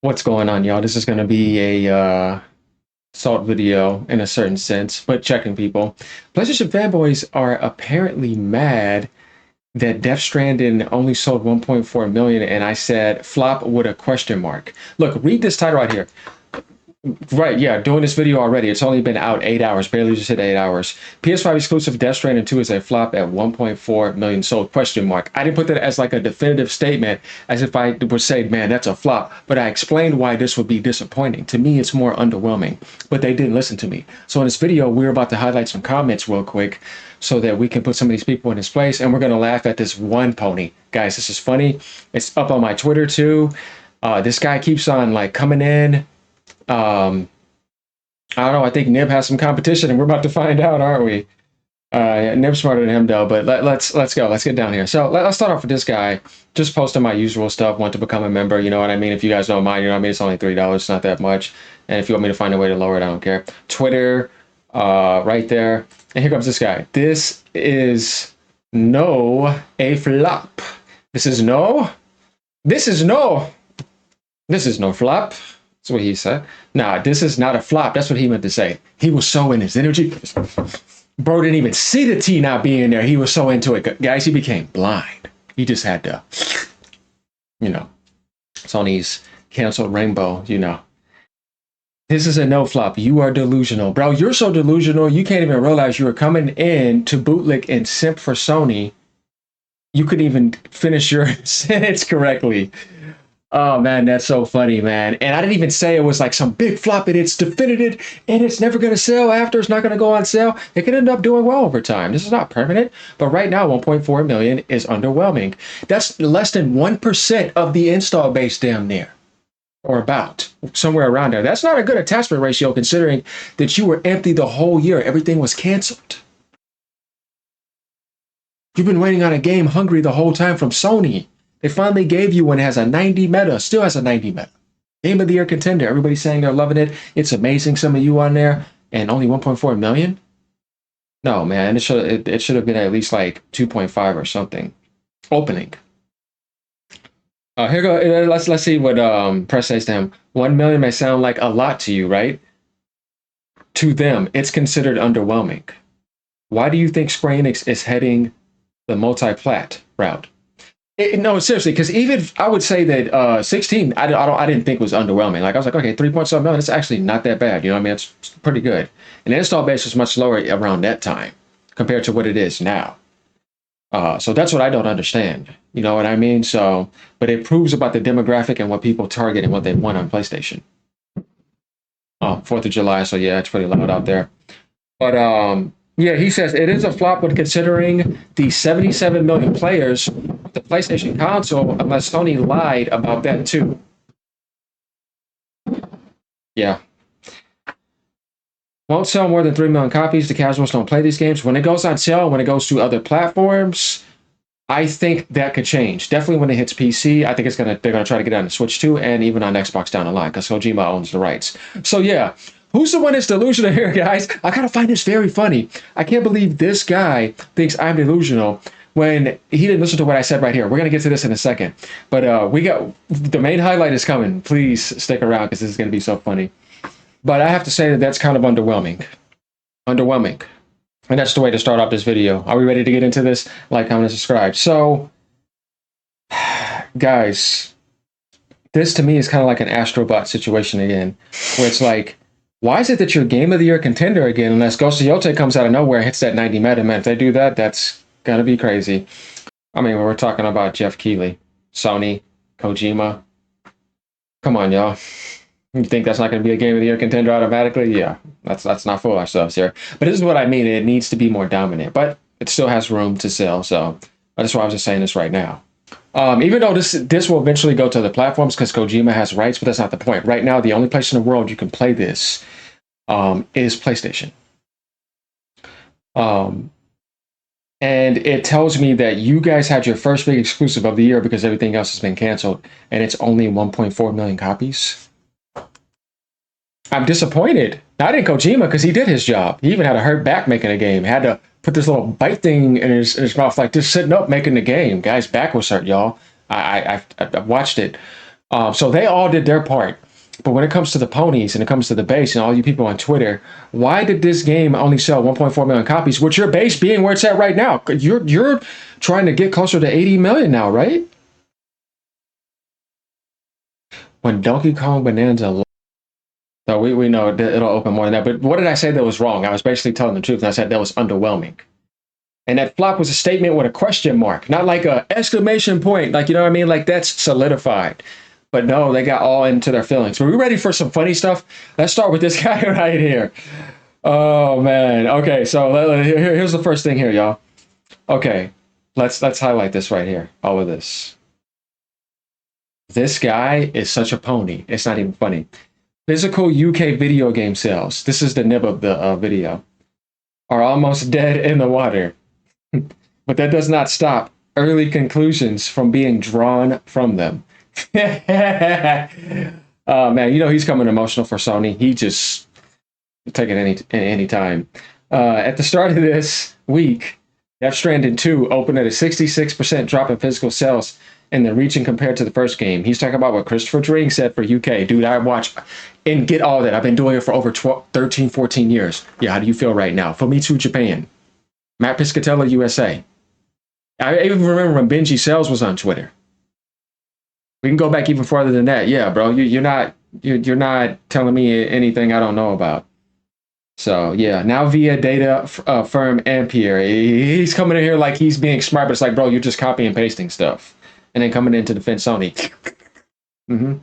What's going on, y'all? This is going to be a salt video in a certain sense, but checking people. PlayStation fanboys are apparently mad that Death Stranding only sold 1.4 million, and I said flop with a question mark. Look, read this title right here. Right, yeah, doing this video already. It's only been out 8 hours, barely just hit 8 hours. PS5 exclusive Death Stranding 2 is a flop at 1.4 million sold, question mark. I didn't put that as like a definitive statement, as if I would say, man, that's a flop. But I explained why this would be disappointing. To me, it's more underwhelming, but they didn't listen to me. So in this video, we're about to highlight some comments real quick so that we can put some of these people in this place, and we're going to laugh at this one pony. Guys, this is funny. It's up on my Twitter too. This guy keeps on like coming in. I don't know. I think Nib has some competition, and we're about to find out, aren't we? Nib's smarter than him, though. But let's go. Let's get down here. So let's start off with this guy. Just posting my usual stuff. Want to become a member? You know what I mean? If you guys don't mind, you know what I mean. It's only $3. It's not that much. And if you want me to find a way to lower it, I don't care. Twitter, right there. And here comes this guy. This is no a flop. This is no flop. That's what he said. Nah, this is not a flop. That's what he meant to say. He was so in his energy. Bro didn't even see the T not being there. He was so into it. Guys, he became blind. He just had to, Sony's canceled Rainbow, This is a no flop. You are delusional. Bro, you're so delusional, you can't even realize you were coming in to bootleg and simp for Sony. You couldn't even finish your sentence correctly. Oh man, that's so funny, man. And I didn't even say it was like some big flop and it's definitive and it's never going to sell after. It's not going to go on sale. It could end up doing well over time. This is not permanent, but right now 1.4 million is underwhelming. That's less than 1% of the install base, damn near, or about somewhere around there. That's not a good attachment ratio considering that you were empty the whole year. Everything was canceled. You've been waiting on a game hungry the whole time from Sony. They finally gave you one that has a 90 meta, still has a 90 meta. Game of the year contender. Everybody's saying they're loving it. It's amazing. Some of you on there, and only 1.4 million? No, man, it should have been at least like 2.5 or something. Opening. Here go. Let's see what press says to him. 1 million may sound like a lot to you, right? To them, it's considered underwhelming. Why do you think Square Enix is heading the multi-plat route? No, seriously, because even I would say that 16, I didn't think was underwhelming. Like I was like, okay, 3.7 million, it's actually not that bad. You know what I mean? It's pretty good. And the install base was much lower around that time compared to what it is now. So that's what I don't understand. You know what I mean? So, but it proves about the demographic and what people target and what they want on PlayStation. 4th of July, so yeah, it's pretty loud out there. But yeah, he says it is a flop when considering the 77 million players with the PlayStation console, unless Sony lied about that too. Yeah. Won't sell more than 3 million copies. The casuals don't play these games. When it goes on sale, when it goes to other platforms, I think that could change. Definitely when it hits PC, I think they're gonna try to get it on the Switch too, and even on Xbox down the line, because Kojima owns the rights. So yeah. Who's the one that's delusional here, guys? I gotta find this very funny. I can't believe this guy thinks I'm delusional when he didn't listen to what I said right here. We're gonna get to this in a second. But we got the main highlight is coming. Please stick around because this is gonna be so funny. But I have to say that that's kind of underwhelming. Underwhelming. And that's the way to start off this video. Are we ready to get into this? Like, comment, and subscribe. So, guys, this to me is kind of like an Astrobot situation again, where it's like, why is it that you're Game of the Year contender again unless Ghost of Yotei comes out of nowhere and hits that 90 meta? Man, if they do that, that's gonna be crazy. I mean, when we're talking about Jeff Keighley, Sony, Kojima, come on, y'all. You think that's not gonna be a Game of the Year contender automatically? Yeah, let's not fool ourselves here. But this is what I mean. It needs to be more dominant, but it still has room to sell. So that's why I was just saying this right now. Even though this will eventually go to the platforms because Kojima has rights, but that's not the point. Right now, the only place in the world you can play this is PlayStation. And it tells me that you guys had your first big exclusive of the year because everything else has been canceled, and it's only 1.4 million copies. I'm disappointed. Not in Kojima because he did his job. He even had a hurt back making a game. Had to put this little bite thing in his mouth, like just sitting up making the game. Guy's back was hurt, y'all. I watched it. So they all did their part. But when it comes to the ponies and it comes to the base and all you people on Twitter, why did this game only sell 1.4 million copies? With your base being where it's at right now, you're trying to get closer to 80 million now, right? When Donkey Kong Bonanza, so we know it'll open more than that. But what did I say that was wrong? I was basically telling the truth, and I said that was underwhelming. And that flop was a statement with a question mark, not like a exclamation point. Like, you know what I mean? Like that's solidified. But no, they got all into their feelings. Are we ready for some funny stuff? Let's start with this guy right here. Oh man. Okay, so here's the first thing here, y'all. Okay, let's highlight this right here. All of this. This guy is such a pony. It's not even funny. Physical UK video game sales. This is the nib of the video. Are almost dead in the water. But that does not stop early conclusions from being drawn from them. Oh man, you know he's coming emotional for Sony. He just take it any time. At the start of this week, Death Stranding 2 opened at a 66% drop in physical sales in the region compared to the first game. He's talking about what Christopher Dring said for UK. Dude, I watch and get all that. I've been doing it for over 12, 13, 14 years. Yeah, how do you feel right now? Famitsu, Japan. Matt Piscatella, USA. I even remember when Benji Sales was on Twitter. We can go back even farther than that. Yeah, bro, you're not telling me anything I don't know about. So yeah, now via data firm Ampere, he's coming in here like he's being smart, but it's like, bro, you're just copy and pasting stuff, and then coming in to defend Sony. Mm-hmm.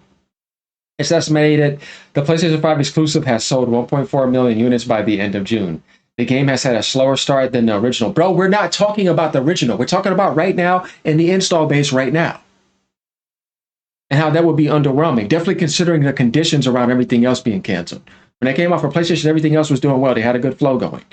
It's estimated the PlayStation 5 exclusive has sold 1.4 million units by the end of June. The game has had a slower start than the original. Bro, we're not talking about the original. We're talking about right now in the install base right now. And how that would be underwhelming. Definitely considering the conditions around everything else being canceled. When they came off for PlayStation, everything else was doing well. They had a good flow going.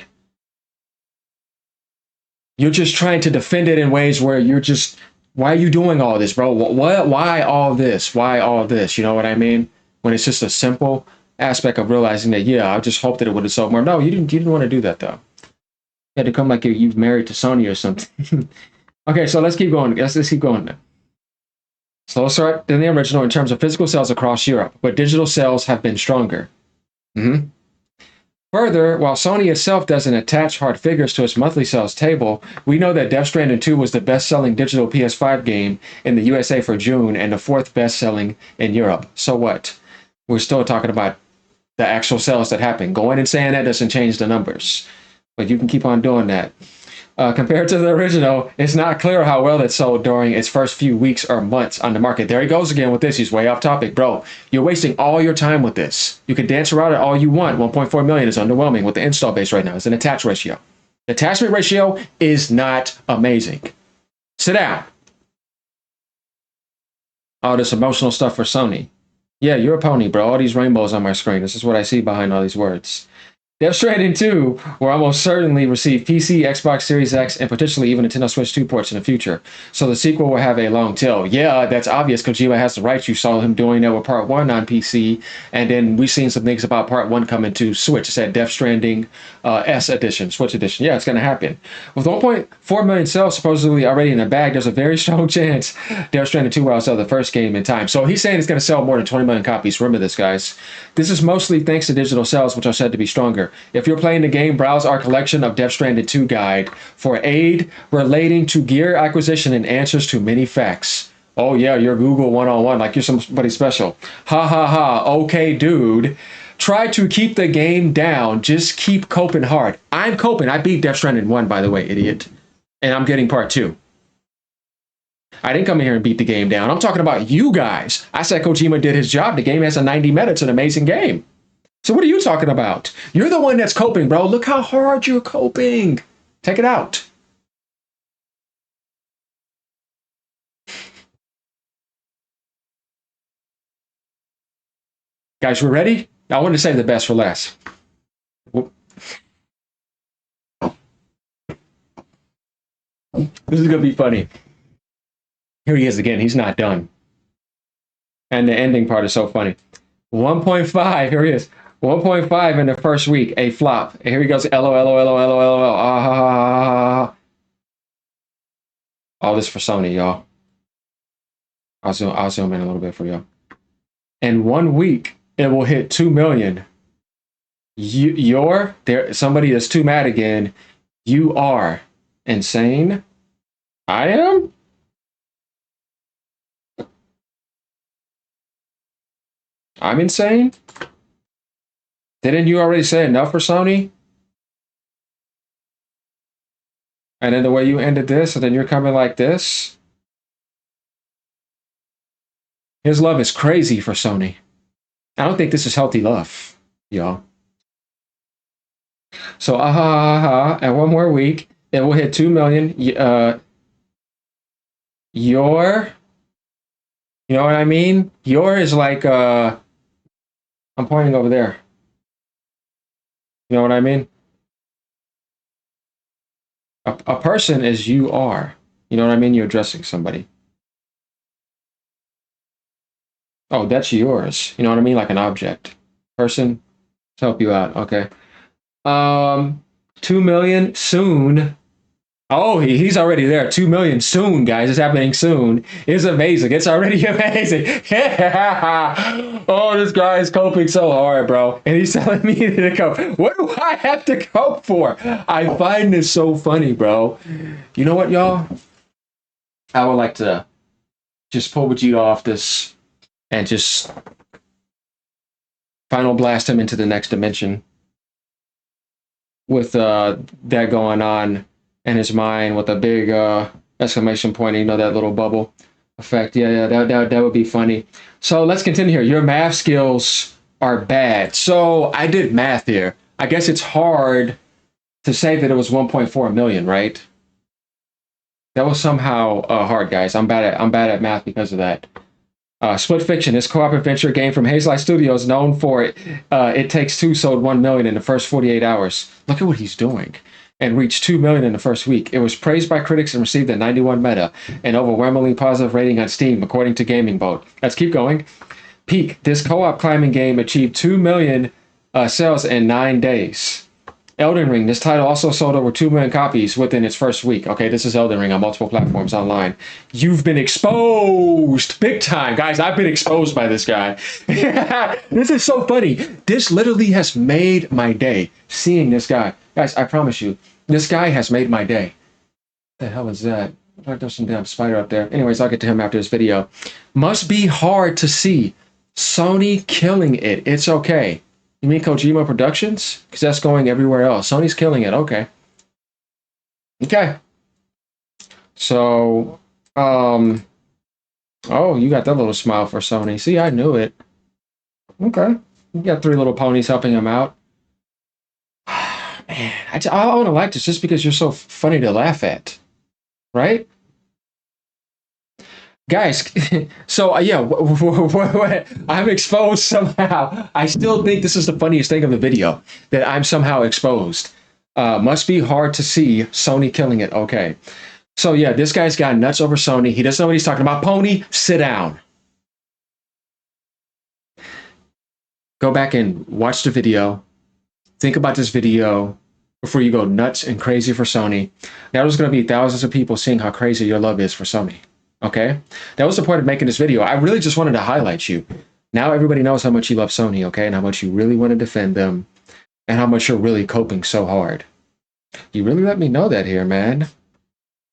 You're just trying to defend it in ways where you're just, why are you doing all this, bro? Why all this? Why all this? You know what I mean? When it's just a simple aspect of realizing that, yeah, I just hoped that it would have sold more. No, you didn't want to do that though. You had to come like you've married to Sony or something. Okay, so let's keep going. Let's keep going then. Slower start than the original in terms of physical sales across Europe, but digital sales have been stronger. Mm-hmm. Further, while Sony itself doesn't attach hard figures to its monthly sales table, we know that Death Stranding 2 was the best-selling digital PS5 game in the USA for June and the fourth best-selling in Europe. So what? We're still talking about the actual sales that happened. Going and saying that doesn't change the numbers, but you can keep on doing that. Compared to the original, it's not clear how well it sold during its first few weeks or months on the market. There he goes again with this. He's way off topic. Bro, you're wasting all your time with this. You can dance around it all you want. 1.4 million is underwhelming with the install base right now. It's an attach ratio. The attachment ratio is not amazing. Sit down. All this emotional stuff for Sony. Yeah, you're a pony, bro. All these rainbows on my screen. This is what I see behind all these words. Death Stranding 2 will almost certainly receive PC, Xbox Series X, and potentially even Nintendo Switch 2 ports in the future. So the sequel will have a long tail. Yeah, that's obvious. Kojima has the rights. You saw him doing that with Part 1 on PC. And then we've seen some things about Part 1 coming to Switch. It said Death Stranding S Edition, Switch Edition. Yeah, it's going to happen. With 1.4 million sales supposedly already in the bag, there's a very strong chance Death Stranding 2 will outsell the first game in time. So he's saying it's going to sell more than 20 million copies. Remember this, guys. This is mostly thanks to digital sales, which are said to be stronger. If you're playing the game, browse our collection of Death Stranding 2 guide for aid relating to gear acquisition and answers to many facts. Oh yeah, you're Google one-on-one like you're somebody special. Ha ha ha, okay dude. Try to keep the game down. Just keep coping hard. I'm coping. I beat Death Stranding 1, by the way, idiot. And I'm getting Part 2. I didn't come in here and beat the game down. I'm talking about you guys. I said Kojima did his job. The game has a 90 meta. It's an amazing game. So what are you talking about? You're the one that's coping, bro. Look how hard you're coping. Take it out. Guys, we're ready? I wanted to save the best for last. This is going to be funny. Here he is again. He's not done. And the ending part is so funny. 1.5. Here he is. 1.5 in the first week. A flop. And here he goes. LOL. All this for Sony, y'all. I'll zoom in a little bit for y'all. In 1 week, it will hit 2 million. You're there. Somebody is too mad again. You are insane. I am. I'm insane. Didn't you already say enough for Sony? And then the way you ended this, and then you're coming like this. His love is crazy for Sony. I don't think this is healthy love, y'all. So, and 1 more week, it will hit 2 million. Your, you know what I mean? Your is like, I'm pointing over there. You know what I mean? A person is you are. You know what I mean? You're addressing somebody. Oh, that's yours. You know what I mean? Like an object. Person, to help you out. Okay. 2 million soon. Oh, he's already there. 2 million soon, guys. It's happening soon. It's amazing. It's already amazing. Oh, this guy is coping so hard, bro. And he's telling me to cope. What do I have to cope for? I find this so funny, bro. You know what, y'all? I would like to just pull Vegeta off this and just final blast him into the next dimension with that going on in his mind with a big exclamation point, you know, that little bubble effect. Yeah, that would be funny. So let's continue here. Your math skills are bad. So I did math here. I guess it's hard to say that it was 1.4 million, right? That was somehow hard, guys. I'm bad at math because of that. Split Fiction, this co-op adventure game from Hazelight Studios, known for It Takes Two, sold 1 million in the first 48 hours. Look at what he's doing. And reached 2 million in the first week. It was praised by critics and received a 91 meta, an overwhelmingly positive rating on Steam, according to Gaming Boat. Let's keep going. Peak, this co-op climbing game achieved 2 million sales in 9 days. Elden Ring, this title also sold over 2 million copies within its first week. Okay, this is Elden Ring on multiple platforms online. You've been exposed big time, guys. I've been exposed by this guy. This is so funny. This literally has made my day, seeing this guy. Guys, I promise you, this guy has made my day. What the hell is that? There's some damn spider up there. Anyways, I'll get to him after this video. Must be hard to see. Sony killing it. It's okay. You mean Kojima Productions? Because that's going everywhere else. Sony's killing it. Okay. Okay. So, oh, you got that little smile for Sony. See, I knew it. Okay. You got 3 little ponies helping him out. Man, I want to like this just because you're so funny to laugh at. Right? Guys, so yeah, I'm exposed somehow. I still think this is the funniest thing of the video, that I'm somehow exposed. Must be hard to see Sony killing it. Okay. So yeah, this guy's got nuts over Sony. He doesn't know what he's talking about. Pony, sit down. Go back and watch the video. Think about this video before you go nuts and crazy for Sony. Now there's going to be thousands of people seeing how crazy your love is for Sony. Okay? That was the point of making this video. I really just wanted to highlight you. Now everybody knows how much you love Sony, okay? And how much you really want to defend them. And how much you're really coping so hard. You really let me know that here, man.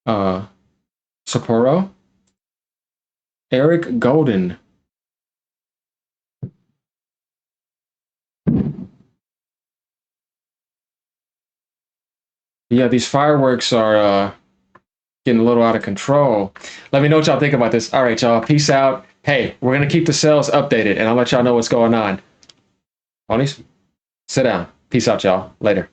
Sapporo. Eric Golden. Yeah, these fireworks are getting a little out of control. Let me know what y'all think about this. All right, y'all. Peace out. Hey, we're going to keep the sales updated, and I'll let y'all know what's going on. Ponies, sit down. Peace out, y'all. Later.